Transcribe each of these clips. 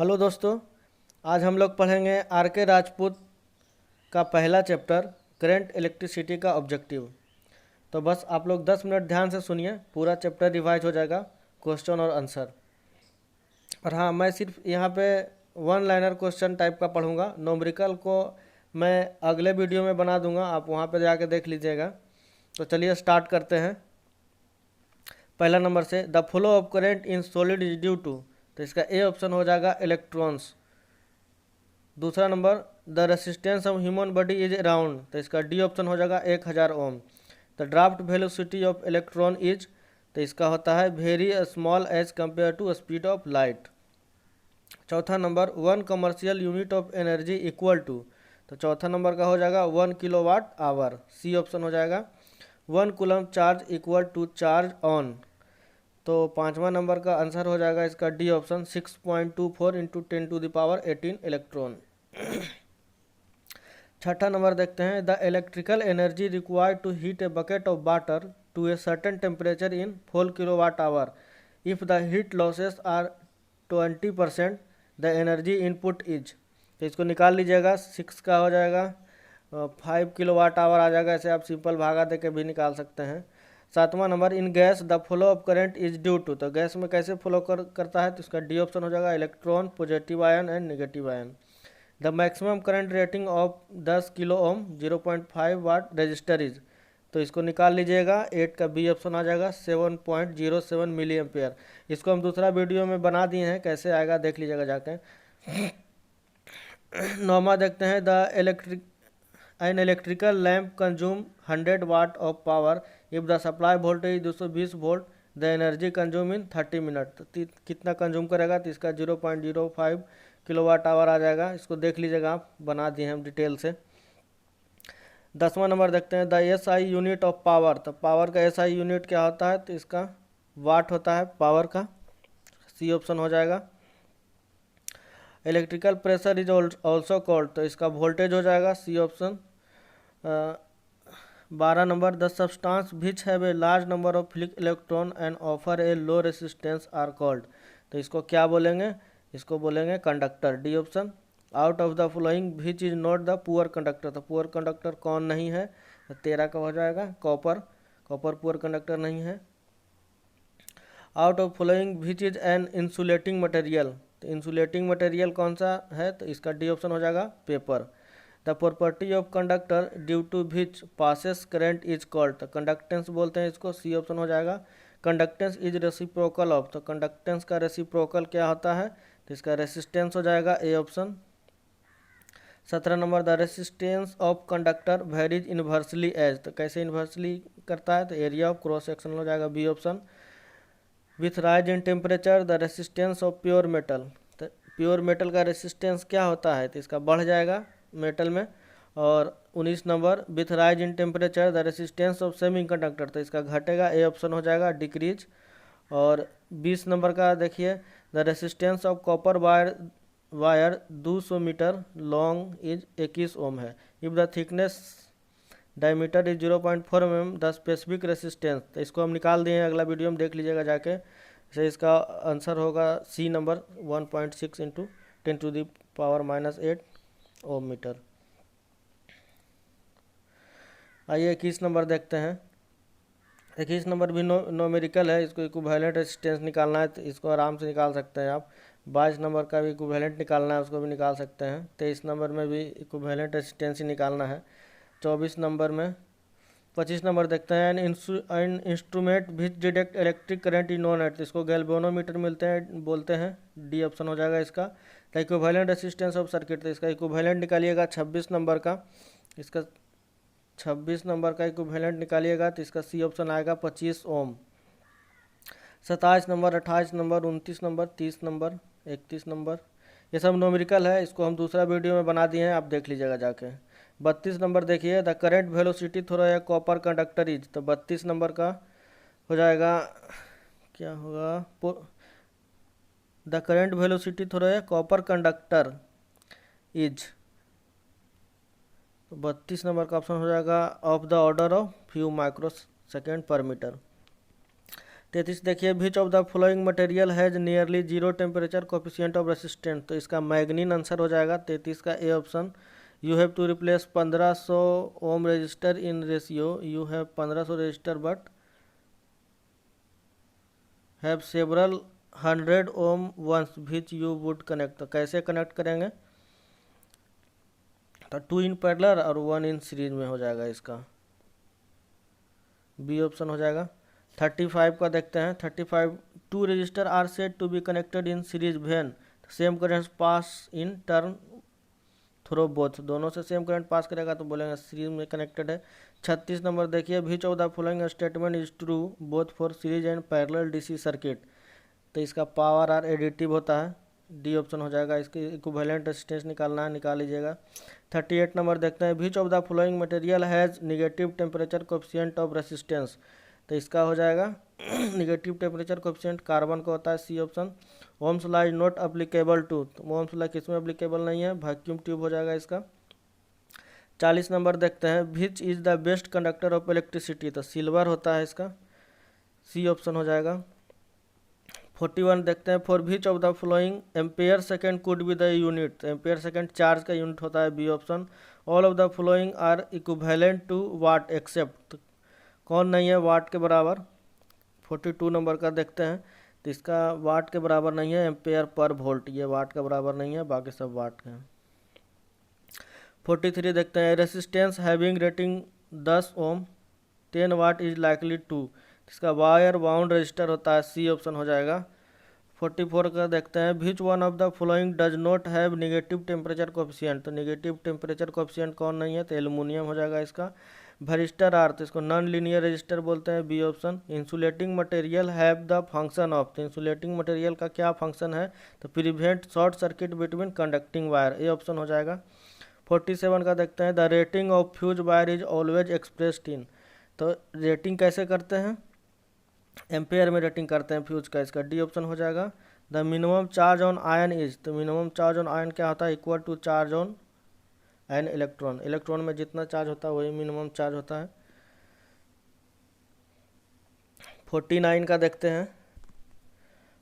Hello दोस्तों, आज हम लोग पढ़ेंगे आर के राजपूत का पहला चैप्टर करंट इलेक्ट्रिसिटी का ऑब्जेक्टिव। तो बस आप लोग 10 मिनट ध्यान से सुनिए, पूरा चैप्टर रिवाइज हो जाएगा, क्वेश्चन और आंसर। और हाँ, मैं सिर्फ यहाँ पे वन लाइनर क्वेश्चन टाइप का पढ़ूंगा। न्यूमेरिकल को मैं अगले वीडियो में बना दूंगा, आप वहाँ पे जाके देख लीजिएगा। तो चलिए स्टार्ट करते हैं। पहला नंबर से, the flow of current in solid is due to, तो इसका ए ऑप्शन हो जाएगा इलेक्ट्रॉन्स। दूसरा number, the resistance of human body is around, तो इसका डी ऑप्शन हो जाएगा 1000 ohm. The draft velocity of electron is, तो इसका होता है very small as compare to speed of light. चौथा number, one commercial unit of energy equal to, तो चौथा नंबर का हो जाएगा 1 किलोवाट आवर, सी ऑप्शन हो जाएगा। 1 coulomb charge equal to charge on, तो पांचवा नंबर का आंसर हो जाएगा इसका डी ऑप्शन 6.24 इंटू 10⁻18 इलेक्ट्रॉन। छठा नंबर देखते हैं, the electrical energy required to heat a bucket of water to a certain temperature in 4 kilowatt hour if the heat losses are 20%, the energy input is, तो इसको निकाल लीजिएगा। 6 का हो जाएगा 5 किलोवाट आवर आ जाएगा, ऐसे आप सिंपल भागा दे के भी निकाल सकते हैं। सातवां नंबर, in gas the flow of current is due to, तो गैस में कैसे फ्लो करता है, तो इसका डी ऑप्शन हो जाएगा electron, positive ion and negative ion. The maximum current rating of 10 kilo ohm 0.5 watt resistor is, तो इसको निकाल लीजिएगा। 8 का बी ऑप्शन आ जाएगा 7.07 मिली एम्पेयर। इसको हम दूसरा वीडियो में बना दिए हैं, कैसे आएगा देख लीजिएगा जाके। नौमा देखते हैं, the an electrical lamp consume 100 watt of power if the supply voltage 220 volt, the energy consume in 30 minute, तो कितना कंज्यूम करेगा, तो इसका 0.05 किलोवाट आवर आ जाएगा। इसको देख लीजिएगा, आप बना दिए हम डिटेल से। 10वां नंबर देखते हैं, the S I unit of power, तो पावर का एस आई यूनिट क्या होता है, तो इसका वाट होता है पावर का, सी ऑप्शन हो जाएगा। Electrical pressure is also called, तो इसका वोल्टेज हो जाएगा, C option. 12 number, the substance which have a large number of flick electron and offer a low resistance are called, तो इसको क्या बोलेंगे, इसको बोलेंगे conductor, D option. Out of the flowing which is not the poor conductor, तो poor conductor कौन नहीं है, तो 13 का हो जाएगा कॉपर, कॉपर पुअर कंडक्टर नहीं है। Out of flowing which is an insulating material, तो इंसुलेटिंग मटेरियल कौन सा है, तो इसका डी ऑप्शन हो जाएगा paper. The property of conductor due to which passes current is called, तो कंडक्टेंस बोलते हैं इसको, सी ऑप्शन हो जाएगा। कंडक्टेंस इज रेसिप्रोकल ऑफ, तो कंडक्टेंस का रेसिप्रोकल क्या होता है, तो इसका रेसिस्टेंस हो जाएगा, A option. 17 number, the resistance of conductor varies inversely as, तो कैसे इन्वर्सली करता है, तो एरिया ऑफ क्रॉस सेक्शन हो जाएगा, B option. With rise in temperature the resistance of pure metal, तो प्योर मेटल का रेसिस्टेंस क्या होता है, तो इसका बढ़ जाएगा मेटल में। और 19 number, with rise in temperature the resistance of semi conductor, तो इसका घटेगा, ए ऑप्शन हो जाएगा डिक्रीज। और 20 नंबर का देखिए, the resistance of copper wire 200 metre long is 21 ohm है if the thickness diameter is 0.4 mm the specific resistance, तो इसको हम निकाल दिए हैं, अगला वीडियो में देख लीजिएगा जाके। जैसे इसका आंसर होगा सी नंबर 1.6 इंटू 10⁻⁻8 ओम मीटर। आइए 21 नंबर देखते हैं। 21 नंबर भी न्यूमेरिकल है, इसको इक्विवेलेंट रेजिस्टेंस निकालना है, तो इसको आराम से निकाल सकते हैं आप। 22 नंबर का भी इक्विवेलेंट निकालना है, उसको भी निकाल सकते हैं। 23 नंबर में भी इक्विवेलेंट रेजिस्टेंस ही निकालना है। 24 नंबर में 25 नंबर देखते हैं, an instrument which detect electric current in non at, इसको गैल्वेनोमीटर मिलते हैं बोलते हैं, डी ऑप्शन हो जाएगा इसका। The equivalent resistance of circuit, तो इसका इक्विवेलेंट निकालिएगा 26 नंबर का, इसका 26 नंबर का इक्विवेलेंट निकालिएगा, तो इसका सी ऑप्शन आएगा 25 ओम। 27 number, 28 number, 29 number, 30 number, 31 number, ये सब न्यूमेरिकल है, इसको हम दूसरा वीडियो में बना दिए हैं, आप देख लीजिएगा जाके। 32 नंबर देखिए, the current velocity through a copper conductor is, तो 32 नंबर का हो जाएगा, क्या होगा, the current velocity through a copper conductor is, तो 32 नंबर का ऑप्शन हो जाएगा of the order of few micro second पर मीटर। 33 देखिए, विच of the following material has nearly zero temperature coefficient of resistant, तो इसका मैग्नीन आंसर हो जाएगा 33 का A option. You have to replace 1500 ohm resistor in ratio, you have 1500 resistor but have several 100 ohm ones which you would connect, तो कैसे connect करेंगे, तो 2 in parallel और 1 इन सीरीज में हो जाएगा, इसका बी ऑप्शन हो जाएगा। 35 का देखते हैं, 35 two resistor are said to be connected in series when same current pass in turn through both, दोनों से सेम करंट पास करेगा तो बोलेंगे सीरीज में कनेक्टेड है। 36 नंबर देखिए, विच of the following statement is true both for series and parallel DC circuit, तो इसका पावर आर एडिटिव होता है, डी ऑप्शन हो जाएगा। इसके इक्विवेलेंट रेजिस्टेंस निकालना है, निकाल लीजिएगा। 38 नंबर देखते हैं, विच of the following material has negative temperature coefficient of resistance, तो इसका हो जाएगा निगेटिव टेम्परेचर कोफिशिएंट कार्बन का होता है, C option. Ohm's law is not applicable to, तो ओम्स लॉ किस में अप्लीकेबल नहीं है, वैक्यूम ट्यूब हो जाएगा इसका। 40 नंबर देखते हैं, which is the best conductor of electricity, तो सिल्वर होता है इसका, सी ऑप्शन हो जाएगा। 41 देखते हैं, for which of the following ampere second could be the unit, तो एम्पेयर सेकेंड चार्ज का यूनिट होता है, B option. All of the following are equivalent to watt except, तो कौन नहीं है वाट के बराबर। 42 नंबर का देखते हैं, तो इसका वाट के बराबर नहीं है, एम्पेयर पर वोल्ट, ये वाट के बराबर नहीं है, बाकी सब वाट के हैं। 43 देखते हैं, resistance having rating 10 ohm 10 watt is likely to, इसका वायर बाउंड रजिस्टर होता है, सी ऑप्शन हो जाएगा। 44 का देखते हैं, which one of the following does not have negative temperature coefficient, तो निगेटिव टेम्परेचर कोफिशिएंट कौन नहीं है, तो एल्युमिनियम हो जाएगा इसका। वरिस्टर आर, तो इसको नॉन लीनियर रजिस्टर बोलते हैं, B option. Insulating material have the function of, तो इंसुलेटिंग मटेरियल का क्या फंक्शन है, तो prevent short circuit between conducting wire, A option हो जाएगा। 47 का देखते हैं, the rating of fuse wire is always expressed in, तो रेटिंग कैसे करते हैं, एम्पेयर में रेटिंग करते हैं फ्यूज का, इसका डी ऑप्शन हो जाएगा। The minimum charge on ion is, तो मिनिमम चार्ज ऑन आयन क्या होता है, equal to charge on an electron, electron में जितना चार्ज होता है वही मिनिमम चार्ज होता है। 49 का देखते हैं,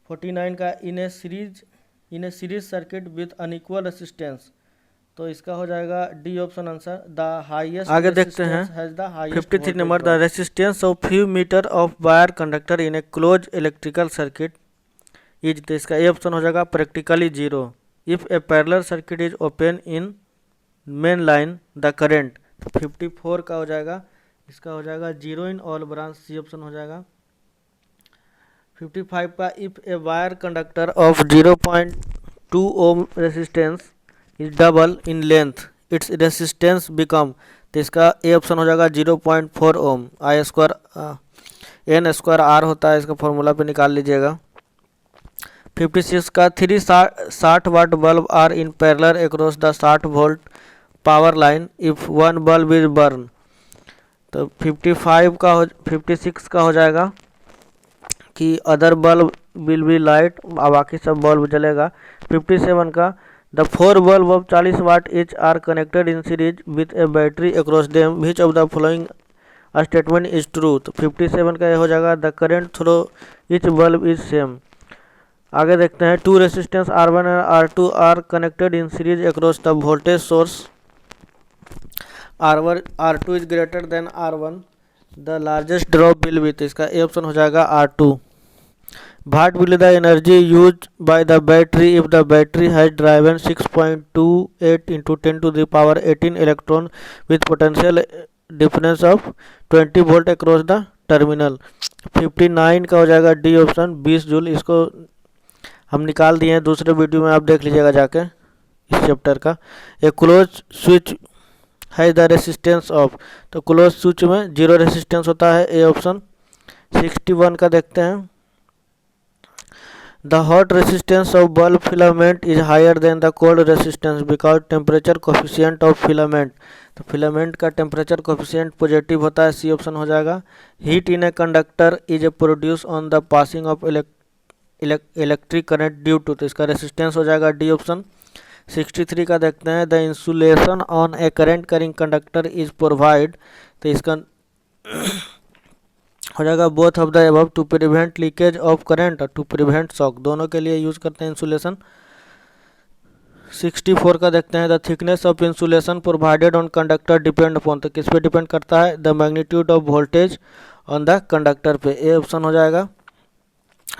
49 का in a series circuit with unequal resistance, तो इसका हो जाएगा D option answer. The highest, आगे देखते हैं 53 number, the resistance of few metre of wire conductor in a close electrical circuit is, तो इसका ए ऑप्शन हो जाएगा practically zero if a parallel circuit is open in main line the current, तो 54 का हो जाएगा, इसका हो जाएगा zero in all branch, C option हो जाएगा। 55 का, if a wire conductor of 0.2 ohm resistance is double in length its resistance become, तो इसका ए ऑप्शन हो जाएगा 0.4 ohm, I square n square R होता है, इसका फॉर्मूला पे निकाल लीजिएगा। 56 का, 360 watt bulb are in parallel across the 60 volt power line if one bulb is burn, तो 56 का हो जाएगा कि other bulb will be light, बाकी सब बल्ब जलेगा। 57 का, द 4 bulb of 40 watt each are connected in series with a battery across them which of the following statement is true, तो 57 का ये हो जाएगा, the current through each bulb is same. आगे देखते हैं, टू रेसिस्टेंस R1 और R2 are connected in series across the voltage source R2 is greater than R1, the largest drop will be, तो इसका ए ऑप्शन हो जाएगा R2। What will be the energy used by the battery if the battery has driven 6.28 into 10 to the power 18 electron with potential difference of 20 volt across the terminal, 59 का हो जाएगा D option, 20 joule, इसको हम निकाल दिए हैं, दूसरे video में आप देख लीजिएगा जाके इस चैप्टर का। एक क्लोज स्विच है द रेसिस्टेंस ऑफ, तो क्लोज स्विच में जीरो रेसिस्टेंस होता है, ए ऑप्शन। 61 का देखते हैं, the hot resistance of bulb filament is higher than the cold resistance because temperature coefficient of filament, तो फिलामेंट का टेम्परेचर कोफिशिएंट पॉजिटिव होता है, सी ऑप्शन हो जाएगा। Heat in a conductor is a produce on the passing of electric current due to, तो इसका resistance हो जाएगा डी ऑप्शन। 63 का देखते हैं, the insulation on a current carrying conductor is provide, तो इसका हो जाएगा both of the above to prevent leakage of current और टू प्रिवेंट शॉक, दोनों के लिए यूज करते हैं इंसुलेशन। 64 का देखते हैं, the thickness of insulation provided on conductor depend upon, तो किस पे डिपेंड करता है, the magnitude of voltage on the conductor पे, ए ऑप्शन हो जाएगा।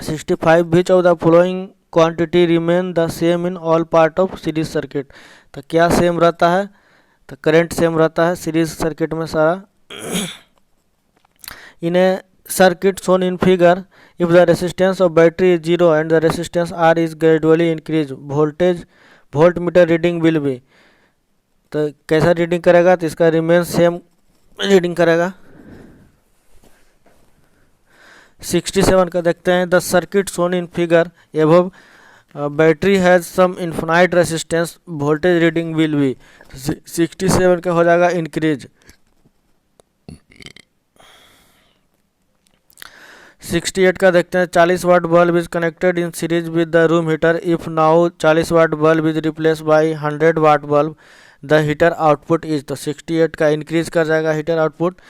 65 which of the following quantity remain the same in all part of series circuit, तो क्या सेम रहता है, तो करंट सेम रहता है सीरीज सर्किट में सारा। इन ए circuit shown in figure, if the resistance of battery is 0 and the resistance R is gradually increased, voltmeter reading will be, तो कैसा रीडिंग करेगा, तो इसका रिमेन सेम रीडिंग करेगा। 67 का देखते हैं, the circuit shown in figure above battery has some infinite resistance, voltage reading will be, 67 का हो जाएगा इंक्रीज। 68 का देखते हैं, 40 watt bulb is connected in series with the room heater, if now 40 watt bulb is replace by 100 watt bulb, the heater output is, तो 68 का increase कर जाएगा हीटर आउटपुट।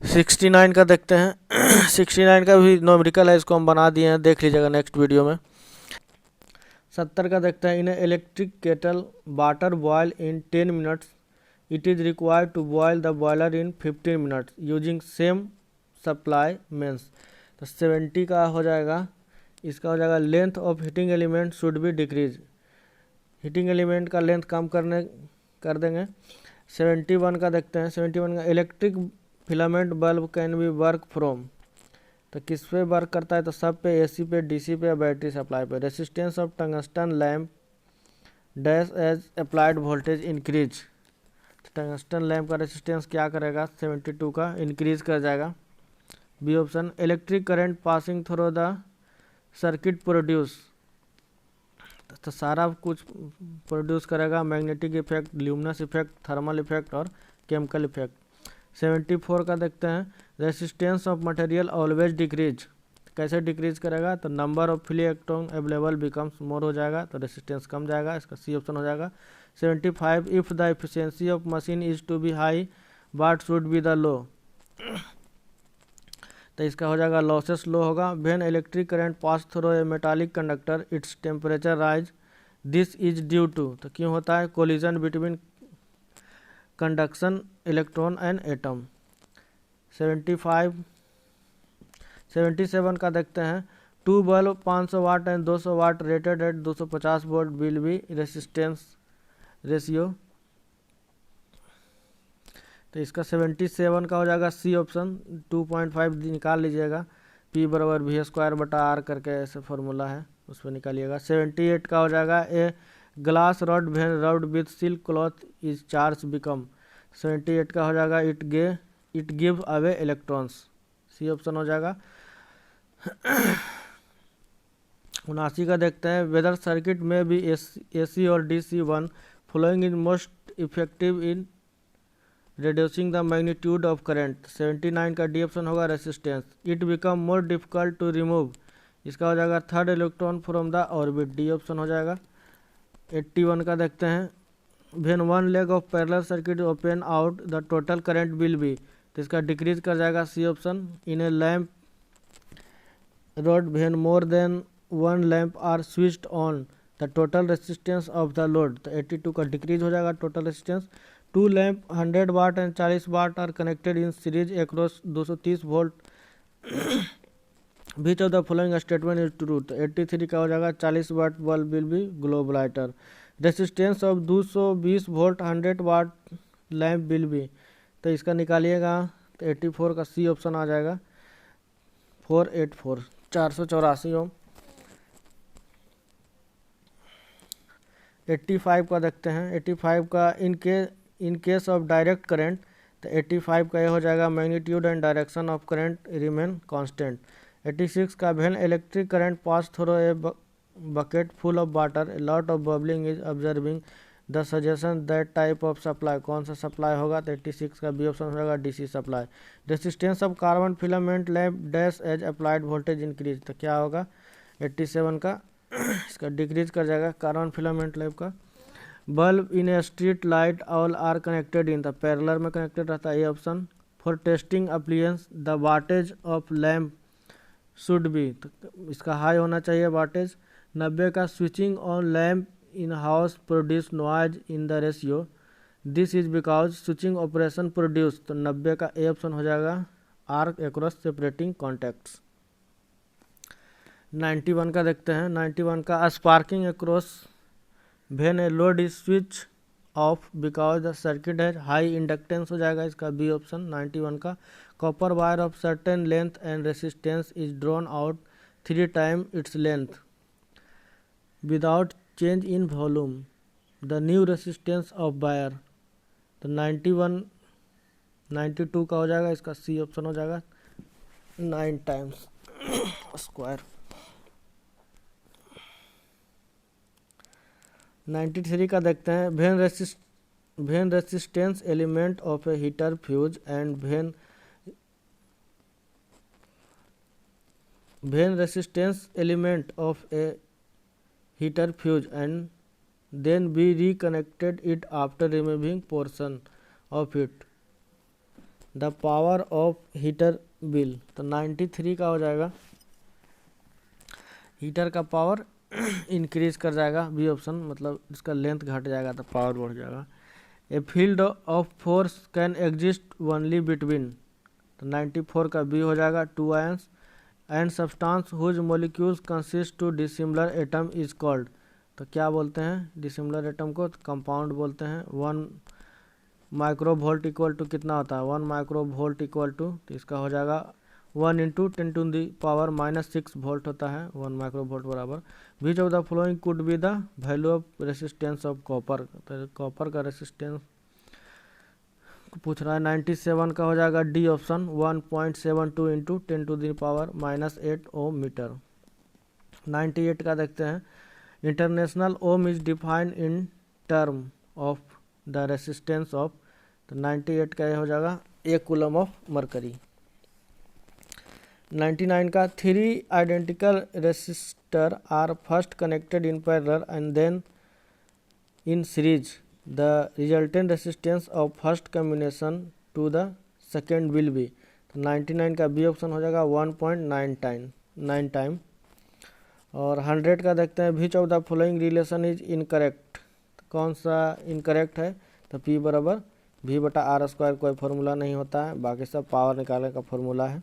69 का देखते हैं, 69 का भी न्यूमेरिकल है, इसको हम बना दिए हैं, देख लीजिएगा नेक्स्ट वीडियो में। 70 का देखते हैं, in electric kettle water boil in 10 minutes, it is required to boil the boiler in 15 minutes using same supply mains, तो 70 का हो जाएगा, इसका हो जाएगा length of heating element should be decrease, heating element का लेंथ कम कर देंगे। 71 का देखते हैं, 71 का electric filament bulb can be work from, तो किस पे वर्क करता है, तो सब पे, एसी पे, डीसी पे या बैटरी सप्लाई पे। Resistance of tungsten lamp dash as applied voltage increase, tungsten lamp का रेसिस्टेंस क्या करेगा, 72 का इंक्रीज कर जाएगा। B option, electric current passing through the circuit produce, तो सारा कुछ प्रोड्यूस करेगा, magnetic effect, luminous effect, thermal effect और केमिकल इफेक्ट। 74 का देखते हैं, resistance of material always decrease, कैसे डिक्रीज करेगा, तो number of free electron available becomes मोर हो जाएगा, तो रेसिस्टेंस कम जाएगा, इसका सी ऑप्शन हो जाएगा। 75 if the efficiency of machine is to be high what should be the low, तो इसका हो जाएगा लॉसेस लो होगा। When electric current pass through a metallic conductor its temperature rise, this is due to, तो क्यों होता है, collision between conduction electron and atom. 77 का देखते हैं, two bulb 500 watt and 200 watt rated at 250 volt will be resistance ratio, तो इसका 77 का हो जाएगा सी ऑप्शन, 2.5 निकाल लीजिएगा, P बराबर V² करके ऐसे फॉर्मूला है, उस पर निकालिएगा। 78 का हो जाएगा, a glass rod when rubbed with silk cloth is charge become, 78 का हो जाएगा, it give away electrons, C option हो जाएगा। 79 का देखते हैं, वेदर सर्किट में भी AC और DC one following is most effective in reducing the magnitude of current, 79 का डी ऑप्शन होगा, resistance, it become more difficult to remove, इसका हो जाएगा third electron from the orbit, D option हो जाएगा। 81 का देखते हैं, when one leg of parallel circuit open out the total current will be, तो इसका डिक्रीज कर जाएगा, C option. In a lamp road when more then one lamp are switched on the total resistance of the load, तो 82 का decrease हो जाएगा total resistance. Two lamp 100 watt and 40 watt are connected in series across 230 volt, which of the following statement is true, तो 83 का हो जाएगा, 40 watt bulb will be glow lighter. Resistance of 220 volt 100 watt lamp will be, तो इसका निकालिएगा, तो 84 का C option आ जाएगा, 484 484 ओम। 85 का देखते हैं, 85 का in case of direct current, तो 85 का ये हो जाएगा, magnitude and direction of current remain constant. 86 का when electric current pass through a bucket full of water, a lot of bubbling is observing the suggestion that type of supply, कौन सा supply होगा, तो 86 का बी ऑप्शन होगा, DC supply. Resistance of carbon filament lamp dash as applied voltage increase, तो क्या होगा, 87 का इसका डिक्रीज कर जाएगा, कार्बन फिलामेंट लैम्प का। Bulb in a street light all are connected in, तो पैरेलल में कनेक्टेड रहता है, ये option. For testing appliances the wattage of lamp should be, तो इसका हाई होना चाहिए वाटेज। 90 का switching on lamp in house produce noise in the ratio, this is because switching operation produce, तो 90 का ए ऑप्शन हो जाएगा आर्क एक्रॉस सेपरेटिंग कॉन्टैक्ट्स। 91 का देखते हैं। 91 का sparking across when a load is switch off because the circuit has high inductance हो जाएगा इसका बी ऑप्शन। 91 का copper wire of certain length and resistance is drawn out 3 time its length without change in volume, the new resistance of wire, तो 91 92 का हो जाएगा इसका सी option हो जाएगा 9 टाइम्स स्क्वायर। 93 का देखते हैं। When resistance element of A heater fuse and when resistance element of A heater fuse and then we reconnected it after removing portion of it, the power of heater will, तो 93 का हो जाएगा heater का power increase कर जाएगा B option, मतलब इसका length घट जाएगा तो पावर बढ़ जाएगा। A field of force can exist only between, तो 94 का बी हो जाएगा 2 ions and substance whose molecules consist to dissimilar atom is called, तो क्या बोलते हैं डिसिमिलर एटम को, कंपाउंड बोलते हैं। 1 माइक्रो वोल्ट इक्वल टू कितना होता है 1 माइक्रो वोल्ट इक्वल टू, तो इसका हो जाएगा 1 into 10 to the power -6 volt होता है 1 माइक्रो वोल्ट बराबर। Which of the following could be the value of resistance of copper, तो कॉपर का रेसिस्टेंस पूछ रहा है। 97 का हो जाएगा D option 1.72 into 10 to the power -8 ohm metre. 98 का देखते हैं। International ohm is defined in term of the resistance of, तो 98 का ये हो जाएगा 1 कूलम ऑफ मरकरी। 99 का 3 identical resistor are first connected in parallel and then in series, the resultant resistance of first combination to the second will be, तो 99 का B option हो जाएगा 1.9 टाइम। और 100 का देखते हैं। विच of the following relation is incorrect, तो कौन सा इनकरेक्ट है, तो P बराबर V/R² कोई फार्मूला नहीं होता है, बाकी सब पावर निकालने का फार्मूला है,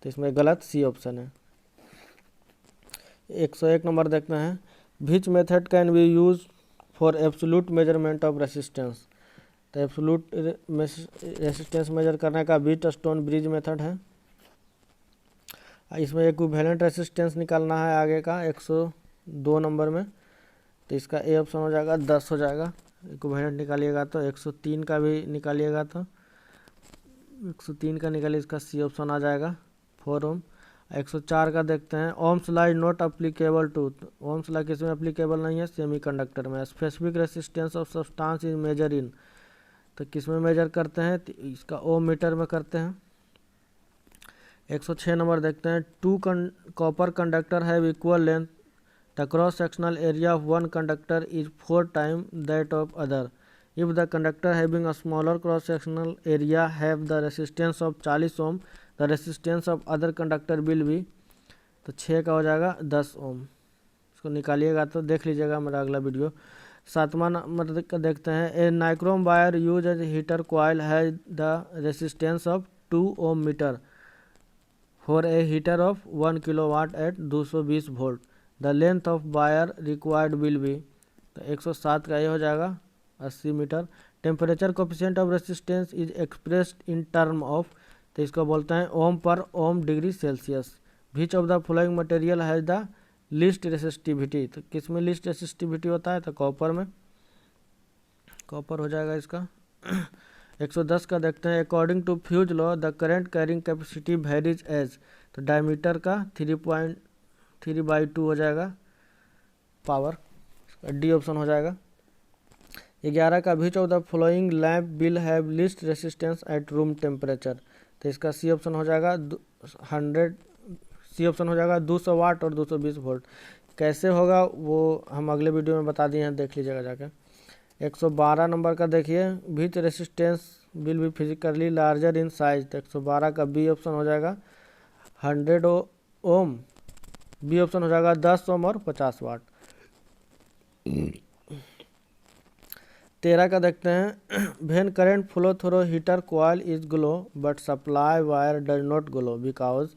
तो इसमें गलत सी ऑप्शन है। 101 नंबर देखते हैं। Which method can be use for absolute measurement of resistance, तो एब्सोल्यूट रेसिस्टेंस मेजर करने का व्हीटस्टोन ब्रिज मेथड है। इसमें इक्विवेलेंट रेसिस्टेंस निकालना है आगे का 102 नंबर में, तो इसका ए ऑप्शन हो जाएगा 10 हो जाएगा। इक्विवेलेंट निकालिएगा तो 103 का भी निकालिएगा तो 103 का निकालिए, इसका सी ऑप्शन आ जाएगा 4 ओम। 104 का देखते हैं। Ohm's law is not applicable to, Ohm's law किस में अप्लीकेबल नहीं है, सेमीकंडक्टर में। Specific resistance of substance is measure in, तो किस में मेजर करते हैं, तो इसका ओम मीटर में करते हैं। 106 नंबर देखते हैं। 2 copper conductor have equal length, the cross sectional area of one conductor is 4 time that of other, if the conductor having a smaller cross sectional area have the resistance of 40 ohm, the resistance of other conductor will be, तो 6 का हो जाएगा 10 ओम। इसको निकालिएगा तो देख लीजिएगा मेरा अगला वीडियो। 7वां नंबर देखते हैं। A nichrome wire use as heater coil has the resistance of 2 ohm metre for a heater of 1 kilowatt at 220 volt, the length of wire required will be, तो 107 का ये हो जाएगा 80 metre. Temperature coefficient of resistance is expressed in term of, तो इसको बोलते हैं ohm per ohm degree Celsius. Which of the following material has the least resistivity, तो किस में लीस्ट रेसिस्टिविटी होता है, तो कॉपर में, कॉपर हो जाएगा इसका। 110 का देखते हैं। According to fuse law the current carrying capacity varies as, तो डायमीटर का 3.3/2 हो जाएगा पावर, डी ऑप्शन हो जाएगा। 11 का which of the following lamp will have least resistance at room temperature, तो इसका सी ऑप्शन हो जाएगा 200 वाट और 220 वोल्ट। कैसे होगा वो हम अगले वीडियो में बता दिए हैं, देख लीजिएगा जाके। 112 नंबर का देखिए। Which resistance will be physically larger in size, तो 112 का बी ऑप्शन हो जाएगा 100 ओम, बी ऑप्शन हो जाएगा 10 ओम और 50 वाट। 13 का देखते हैं, when current flow through heater coil is glow but supply wire does not glow because,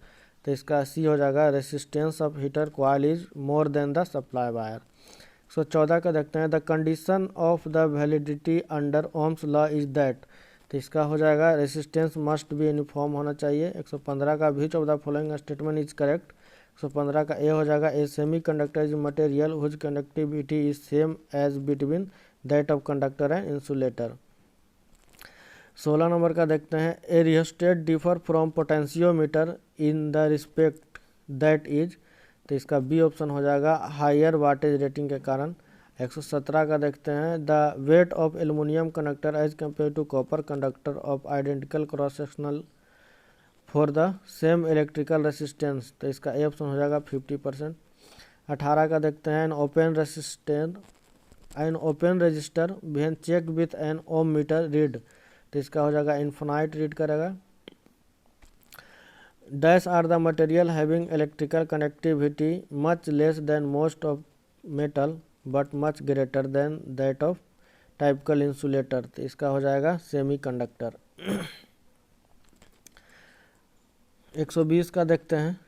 तो इसका सी हो जाएगा resistance of heater coil is more than the supply wire. 114 का देखते हैं, the condition of the validity under ohms law is that, तो इसका हो जाएगा रेसिस्टेंस मस्ट बी यूनिफॉर्म होना चाहिए। 115 का which of the following statement is correct, 115 का ए हो जाएगा a semi conductor is material whose conductivity is same as between that of conductor and insulator. 16 number का देखते हैं, a rheostat differ from potentiometer in the respect that is, तो इसका B option हो जाएगा हायर वाटेज रेटिंग के कारण। 117 का देखते हैं, the weight of aluminium conductor as compare to copper conductor of identical cross sectional for the same electrical resistance, तो इसका ए ऑप्शन हो जाएगा 50%। 18 का देखते हैं, an open resistor when check with an ohm meter read, तो इसका हो जाएगा इन्फिनाइट रीड करेगा। Dash are the material having electrical connectivity much less than most of metal but much greater than that of typical insulator, तो इसका हो जाएगा semi conductor. 120 का देखते हैं,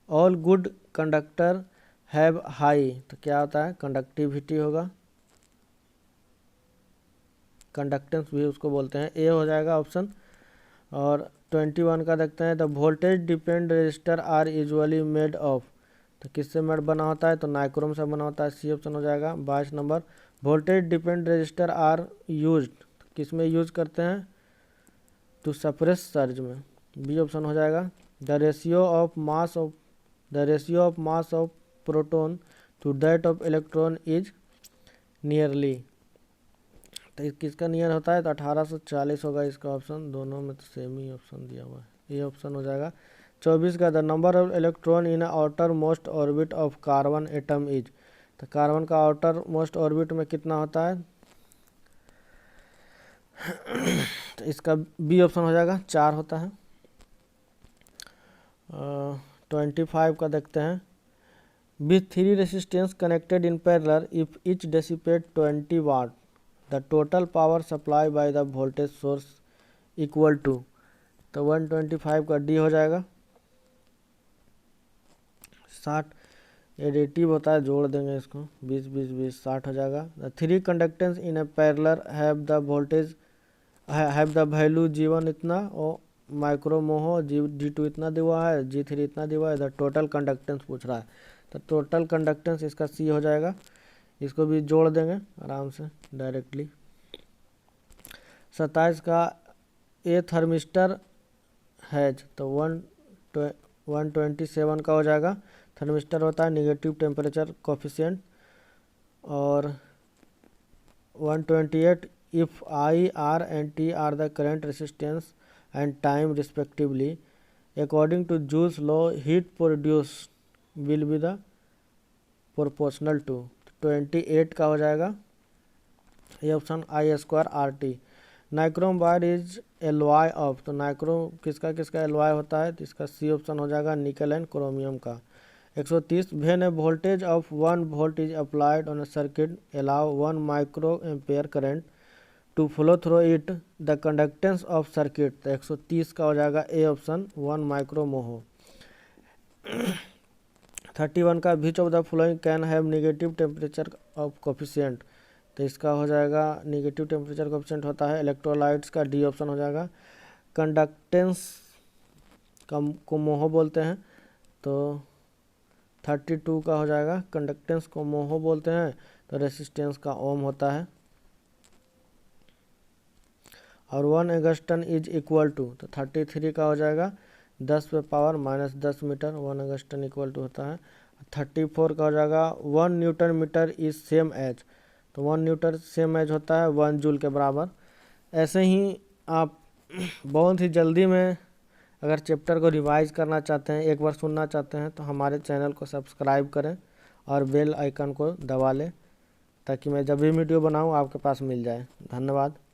all good conductor have high, तो क्या होता है कंडक्टिविटी होगा, कंडक्टेंस भी उसको बोलते हैं, ए हो जाएगा ऑप्शन। और 21 का देखते हैं, the voltage depend resistor are usually made of, तो किससे मेड बना होता है, तो नाइक्रोम से बना होता है, सी ऑप्शन हो जाएगा। 22 number, voltage depend resistor are used, किस में यूज करते हैं, टू सप्रेस सर्ज में, बी ऑप्शन हो जाएगा। The ratio of mass of proton to that of electron is nearly, तो किसका नियर होता है, तो 1840 होगा इसका ऑप्शन, दोनों में तो सेम ही ऑप्शन दिया हुआ है, ये ऑप्शन हो जाएगा। 24 का, the number of electron in outer most orbit of carbon atom is, तो कार्बन का आउटर मोस्ट ऑर्बिट में कितना होता है, तो इसका बी ऑप्शन हो जाएगा 4 होता है। 25 का देखते हैं, with 3 resistance connected in parallel if each dissipate 20 watt the total power supply by the voltage source equal to, तो 125 का डी हो जाएगा। 60 एडिटिव होता है, जोड़ देंगे इसको, 20 20 20 60 हो जाएगा। The 3 conductance in A parallel have the voltage have the value G1 इतना और माइक्रो मोहो G2 इतना दिया है, G3 इतना दिया है, द टोटल कंडक्टेंस पूछ रहा है, तो टोटल कंडक्टेंस इसका सी हो जाएगा, इसको भी जोड़ देंगे आराम से डायरेक्टली। 27 का, ए थर्मिस्टर हैज, तो 127 का हो जाएगा, थर्मिस्टर होता है नेगेटिव टेम्परेचर कोफिशिएंट। और 128, if I R and T R the current resistance and time respectively according to Joule's law heat produce will be the proportional to, 28 का हो जाएगा, ये option I²RT। Nichrome wire is alloy of, तो nichrome किसका किसका alloy होता है, तो इसका सी ऑप्शन हो जाएगा निकल एंड क्रोमियम का। 130, when a voltage of 1 volt is applied on a circuit allow 1 micro ampere current to flow through it the conductance of circuit, तो 130 का हो जाएगा ए ऑप्शन 1 माइक्रो मोहो। 31 का, which of the following can have negative temperature of coefficient, तो इसका हो जाएगा negative temperature coefficient होता है इलेक्ट्रोलाइट्स का, डी ऑप्शन हो जाएगा। कंडक्टेंस को मोहो बोलते हैं, तो 32 का हो जाएगा, कंडक्टेंस को मोहो बोलते हैं, तो रेसिस्टेंस का ओम होता है। और 1 एंगस्टन इज इक्वल टू, तो 33 का हो जाएगा 10 पे power -10 metre, 1 angstrom equal to होता है। 34 का हो जाएगा 1 newton metre is same as, तो 1 न्यूटन सेम एज होता है 1 जूल के बराबर। ऐसे ही आप बहुत ही जल्दी में अगर चैप्टर को रिवाइज करना चाहते हैं, एक बार सुनना चाहते हैं, तो हमारे चैनल को सब्सक्राइब करें और बेल आइकन को दबा लें ताकि मैं जब भी वीडियो बनाऊं आपके पास मिल जाए। धन्यवाद।